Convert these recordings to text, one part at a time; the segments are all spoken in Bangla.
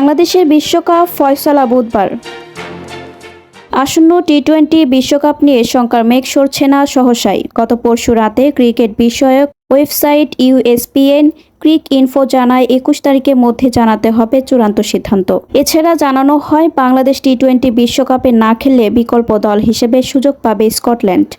বাংলাদেশের বিশ্বকাপ ফয়সালা বুধবার। আসন্ন টি-20 বিশ্বকাপ নিয়ে শঙ্কার মেঘ সরছে না সহসাই। গত পরশু রাতে ক্রিকেট বিষয়ক ওয়েবসাইট ইউএসপিএন ক্রিক ইনফো জানায় 21 তারিখের মধ্যে জানাতে হবে চূড়ান্ত সিদ্ধান্ত। এছাড়া জানানো হয় বাংলাদেশ টি-20 বিশ্বকাপে না খেললে বিকল্প দল হিসেবে সুযোগ পাবে স্কটল্যান্ড।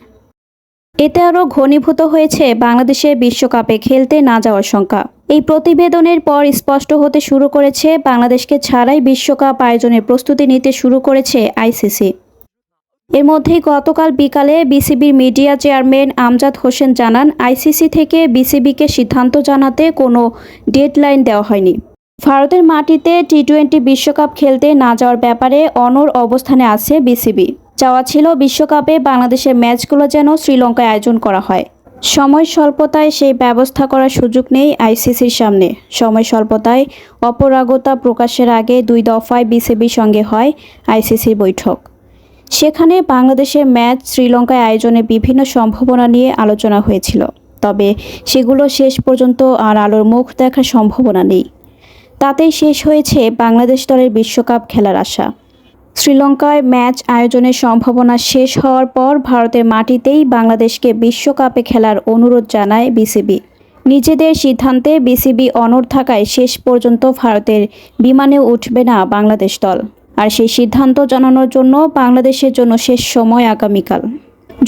এতে আরও ঘনীভূত হয়েছে বাংলাদেশের বিশ্বকাপে খেলতে না যাওয়ার শঙ্কা। এই প্রতিবেদনের পর স্পষ্ট হতে শুরু করেছে বাংলাদেশকে ছাড়াই বিশ্বকাপ আয়োজনের প্রস্তুতি নিতে শুরু করেছে আইসিসি। এর মধ্যেই গতকাল বিকালে বিসিবির মিডিয়া চেয়ারম্যান আমজাদ হোসেন জানান, আইসিসি থেকে বিসিবিকে সিদ্ধান্ত জানাতে কোনো ডেডলাইন দেওয়া হয়নি। ভারতের মাটিতে টি-20 বিশ্বকাপ খেলতে না যাওয়ার ব্যাপারে অনড় অবস্থানে আছে বিসিবি। চাওয়া ছিল বিশ্বকাপে বাংলাদেশের ম্যাচগুলো যেন শ্রীলঙ্কায় আয়োজন করা হয়। সময় স্বল্পতায় সেই ব্যবস্থা করার সুযোগ নেই আইসিসির সামনে। সময় স্বল্পতায় অপরাগতা প্রকাশের আগে 2 দফায় বিসিবির সঙ্গে হয় আইসিসির বৈঠক। সেখানে বাংলাদেশের ম্যাচ শ্রীলঙ্কায় আয়োজনের বিভিন্ন সম্ভাবনা নিয়ে আলোচনা হয়েছিল, তবে সেগুলো শেষ পর্যন্ত আর আলোর মুখ দেখার সম্ভাবনা নেই। তাতেই শেষ হয়েছে বাংলাদেশ দলের বিশ্বকাপ খেলার আশা। শ্রীলঙ্কায় ম্যাচ আয়োজনের সম্ভাবনা শেষ হওয়ার পর ভারতের মাটিতেই বাংলাদেশকে বিশ্বকাপে খেলার অনুরোধ জানায় বিসিবি। নিজেদের সিদ্ধান্তে বিসিবি অনড় থাকায় শেষ পর্যন্ত ভারতের বিমানে উঠবে না বাংলাদেশ দল। আর সেই সিদ্ধান্ত জানানোর জন্য বাংলাদেশের জন্য শেষ সময় আগামীকাল।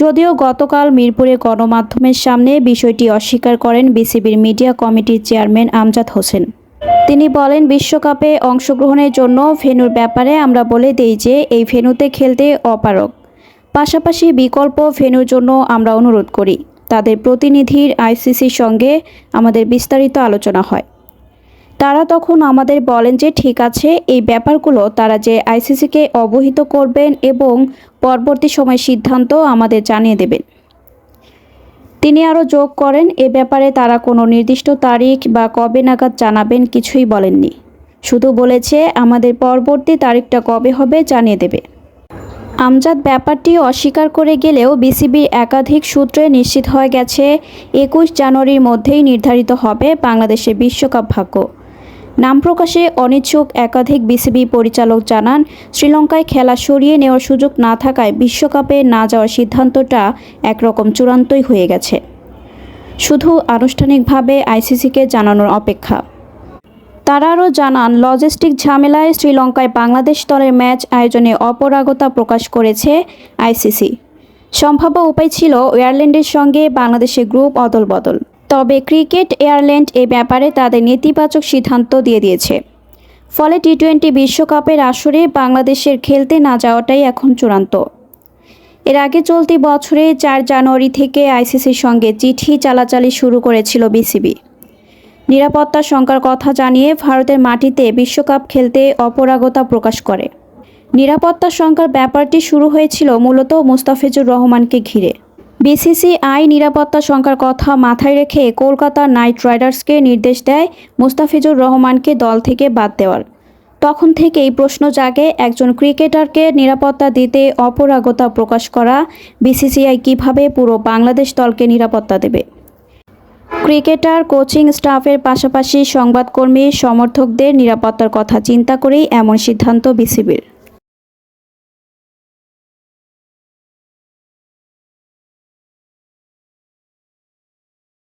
যদিও গতকাল মিরপুরে গণমাধ্যমের সামনে বিষয়টি অস্বীকার করেন বিসিবির মিডিয়া কমিটির চেয়ারম্যান আমজাদ হোসেন। তিনি বলেন, বিশ্বকাপে অংশগ্রহণের জন্য ভেন্যুর ব্যাপারে আমরা বলে দেই যে এই ভেন্যুতে খেলতে অপারগ। পাশাপাশি বিকল্প ভেন্যুর জন্য আমরা অনুরোধ করি। তাদের প্রতিনিধির আইসিসির সঙ্গে আমাদের বিস্তারিত আলোচনা হয়। তারা তখন আমাদের বলেন যে ঠিক আছে, এই ব্যাপারগুলো তারা যে আইসিসিকে অবহিত করবেন এবং পরবর্তী সময় সিদ্ধান্ত আমাদের জানিয়ে দেবেন। তিনি আরও যোগ করেন, এ ব্যাপারে তারা কোনো নির্দিষ্ট তারিখ বা কবে নাগাদ জানাবেন কিছুই বলেননি। শুধু বলেছে আমাদের পরবর্তী তারিখটা কবে হবে জানিয়ে দেবে। আমজাদ ব্যাপারটি অস্বীকার করে গেলেও বিসিবির একাধিক সূত্রে নিশ্চিত হয়ে গেছে 21 জানুয়ারির মধ্যেই নির্ধারিত হবে বাংলাদেশের বিশ্বকাপ ভাগ্য। নাম প্রকাশে অনিচ্ছুক একাধিক বিসিবি পরিচালক জানান, শ্রীলঙ্কায় খেলা সরিয়ে নেওয়ার সুযোগ না থাকায় বিশ্বকাপে না যাওয়ার সিদ্ধান্তটা একরকম চূড়ান্তই হয়ে গেছে। শুধু আনুষ্ঠানিকভাবে আইসিসিকে জানানোর অপেক্ষা। তারা আরও জানান, লজিস্টিক ঝামেলায় শ্রীলঙ্কায় বাংলাদেশ দলের ম্যাচ আয়োজনে অপরাগতা প্রকাশ করেছে আইসিসি। সম্ভাব্য উপায় ছিল আয়ারল্যান্ডের সঙ্গে বাংলাদেশের গ্রুপ অদল বদল। তবে ক্রিকেট আয়ারল্যান্ড এ ব্যাপারে তাদের নেতিবাচক সিদ্ধান্ত দিয়েছে। ফলে টি-20 বিশ্বকাপের আসরে বাংলাদেশের খেলতে না যাওয়াটাই এখন চূড়ান্ত। এর আগে চলতি বছরে 4 জানুয়ারি থেকে আইসিসির সঙ্গে চিঠি চালাচালি শুরু করেছিল বিসিবি। নিরাপত্তার শঙ্কার কথা জানিয়ে ভারতের মাটিতে বিশ্বকাপ খেলতে অপরাগতা প্রকাশ করে। নিরাপত্তার শঙ্কার ব্যাপারটি শুরু হয়েছিল মূলত মুস্তাফিজুর রহমানকে ঘিরে। বিসিসিআই নিরাপত্তা শঙ্কার কথা মাথায় রেখে কলকাতা নাইট রাইডার্সকে নির্দেশ দেয় মুস্তাফিজুর রহমানকে দল থেকে বাদ দেওয়ার। তখন থেকেই প্রশ্ন জাগে, একজন ক্রিকেটারকে নিরাপত্তা দিতে অপরাগতা প্রকাশ করা বিসিসিআই কিভাবে পুরো বাংলাদেশ দলকে নিরাপত্তা দেবে। ক্রিকেটার, কোচিং স্টাফের পাশাপাশি সংবাদকর্মী, সমর্থকদের নিরাপত্তার কথা চিন্তা করেই এমন সিদ্ধান্ত বিসিবির।